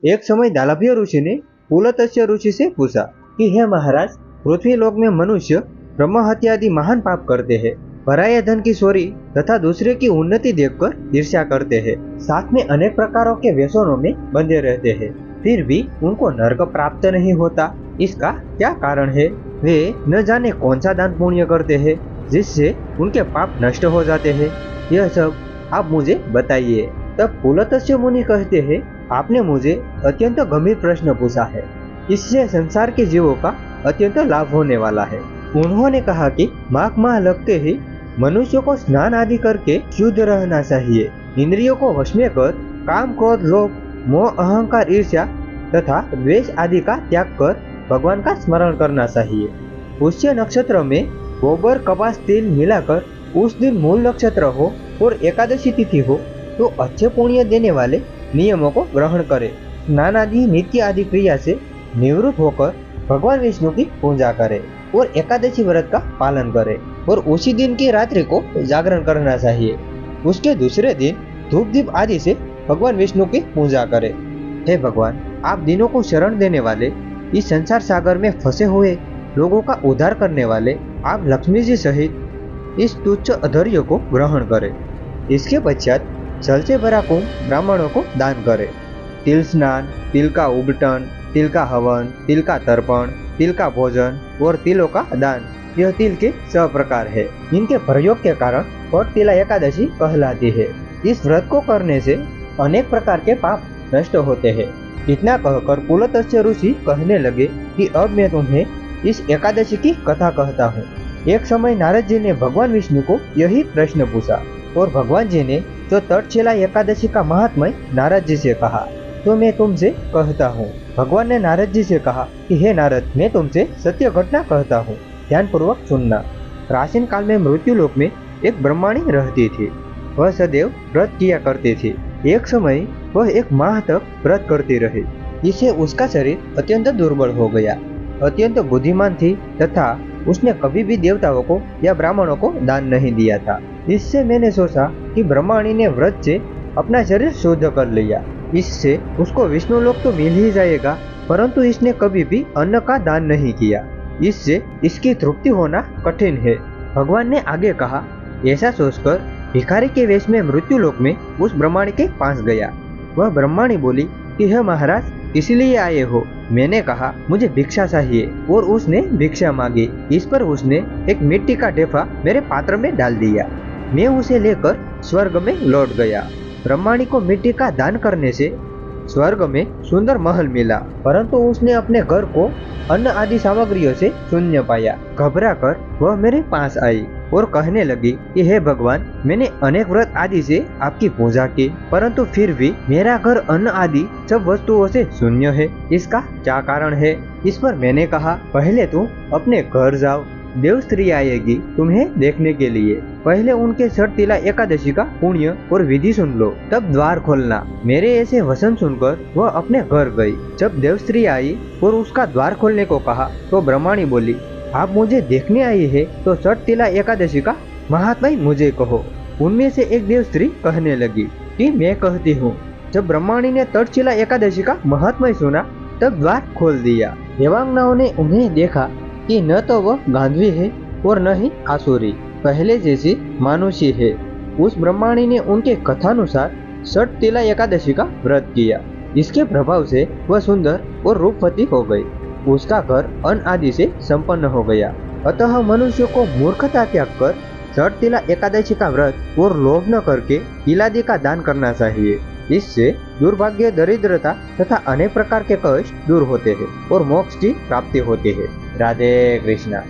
एक समय दालभ्य ऋषि ने पुलत्स्य ऋषि से पूछा कि हे महाराज, पृथ्वी लोक में मनुष्य ब्रह्म हत्या आदि महान पाप करते हैं, पराये धन की चोरी तथा दूसरे की उन्नति देखकर ईर्ष्या करते हैं, साथ में अनेक प्रकारों के व्यसनों में बंधे रहते हैं, फिर भी उनको नरक प्राप्त नहीं होता। इसका क्या कारण है? वे न जाने कौन सा दान पुण्य करते हैं जिससे उनके पाप नष्ट हो जाते हैं। यह सब आप मुझे बताइए। तब पुलत्स्य मुनि कहते हैं, आपने मुझे अत्यंत गंभीर प्रश्न पूछा है, इससे संसार के जीवों का अत्यंत लाभ होने वाला है। उन्होंने कहा कि माघ माह लगते ही मनुष्य को स्नान आदि करके शुद्ध रहना चाहिए, इंद्रियों को वश में कर काम क्रोध लोभ मोह अहंकार ईर्ष्या तथा द्वेष आदि का त्याग कर भगवान का स्मरण करना चाहिए। पुष्य नक्षत्र में गोबर कपास तिल मिलाकर उस दिन मूल नक्षत्र हो और एकादशी तिथि हो तो अच्छे पुण्य देने वाले नियमों को ग्रहण करे, स्नान आदि नित्य आदि क्रिया से निवृत्त होकर भगवान विष्णु की पूजा करे और एकादशी व्रत का पालन करे और उसी दिन की रात्रि को जागरण करना चाहिए। उसके दूसरे दिन धूप दीप आदि से भगवान विष्णु की पूजा करे। हे भगवान, आप दिनों को शरण देने वाले, इस संसार सागर में फंसे हुए लोगों का उद्धार करने वाले, आप लक्ष्मी जी सहित इस तुच्छ अधर्य को ग्रहण करें। इसके पश्चात जल से भरा कुंभ ब्राह्मणों को दान करे। तिल स्नान, तिल का उबटन, तिल का हवन, तिल का तर्पण, तिल का भोजन और तिलों का दान, यह तिल के 6 प्रकार है। इनके प्रयोग के कारण पट तिला एकादशी कहलाती है। इस व्रत को करने से अनेक प्रकार के पाप नष्ट होते हैं। इतना कहकर पुलत्स्य ऋषि कहने लगे कि अब मैं तुम्हें इस एकादशी की कथा कहता हूँ। एक समय नारद जी ने भगवान विष्णु को यही प्रश्न पूछा और भगवान जी ने जो तक्षशिला एकादशी का महात्म्य नारद जी से कहा तो मैं तुमसे कहता हूँ। भगवान ने नारद जी से कहा कि हे नारद, मैं तुमसे सत्य घटना कहता हूँ, ध्यान पूर्वक सुनना। प्राचीन काल में मृत्यु लोक में एक ब्रह्मणी रहती थी। वह सदैव व्रत किया करती थी। एक समय वह 1 माह तक व्रत करती रही। इससे उसका शरीर अत्यंत दुर्बल हो गया। अत्यंत बुद्धिमान थी तथा उसने कभी भी देवताओं को या ब्राह्मणों को दान नहीं दिया था। इससे मैंने सोचा कि ब्रह्मणी ने व्रत से अपना शरीर शुद्ध कर लिया, इससे उसको विष्णु लोक तो मिल ही जाएगा, परंतु इसने कभी भी अन्न का दान नहीं किया, इससे इसकी तृप्ति होना कठिन है। भगवान ने आगे कहा, ऐसा सोचकर भिखारी के वेश में मृत्यु लोक में उस ब्रह्मणी के पास गया। वह ब्रह्मणी बोली कि हे महाराज, इसलिए आए हो? मैंने कहा, मुझे भिक्षा चाहिए, और उसने भिक्षा मांगी। इस पर उसने एक मिट्टी का ढेफा मेरे पात्र में डाल दिया। मैं उसे लेकर स्वर्ग में लौट गया। ब्रह्मणी को मिट्टी का दान करने से स्वर्ग में सुंदर महल मिला, परंतु उसने अपने घर को अन्न आदि सामग्रियों से शून्य पाया। घबराकर वह मेरे पास आई और कहने लगी कि हे भगवान, मैंने अनेक व्रत आदि से आपकी पूजा की, परंतु फिर भी मेरा घर अन्न आदि सब वस्तुओं से शून्य है। इसका क्या कारण है? इस पर मैंने कहा, पहले तुम अपने घर जाओ, देव स्त्री आएगी तुम्हें देखने के लिए। पहले उनके छठ तिला एकादशी का पुण्य और विधि सुन लो, तब द्वार खोलना। मेरे ऐसे वचन सुनकर वह अपने घर गई। जब देव स्त्री आई और उसका द्वार खोलने को कहा तो ब्रह्मणी बोली, आप मुझे देखने आई है तो छठ तिला एकादशी का महात्म्य मुझे कहो। उनमें से एक देव स्त्री कहने लगी कि मैं कहती हूँ। जब ब्रह्मणी ने तक्षशिला एकादशी का महात्म्य सुना तब द्वार खोल दिया। देवांगनाओं ने उन्हें देखा कि न तो वह गांधवी है और न ही आसुरी, पहले जैसी मानुषी है। उस ब्रह्मणी ने उनके कथानुसार छठ तिला एकादशी का व्रत किया। इसके प्रभाव से वह सुंदर और रूपवती हो गई। उसका घर अन्न आदि से संपन्न हो गया। अतः मनुष्य को मूर्खता त्याग कर छठ तिला एकादशी का व्रत और लोभ न करके तिलादि का दान करना चाहिए। इससे दुर्भाग्य, दरिद्रता तथा अनेक प्रकार के कष्ट दूर होते हैं और मोक्ष की प्राप्ति होती है। राधे कृष्णा।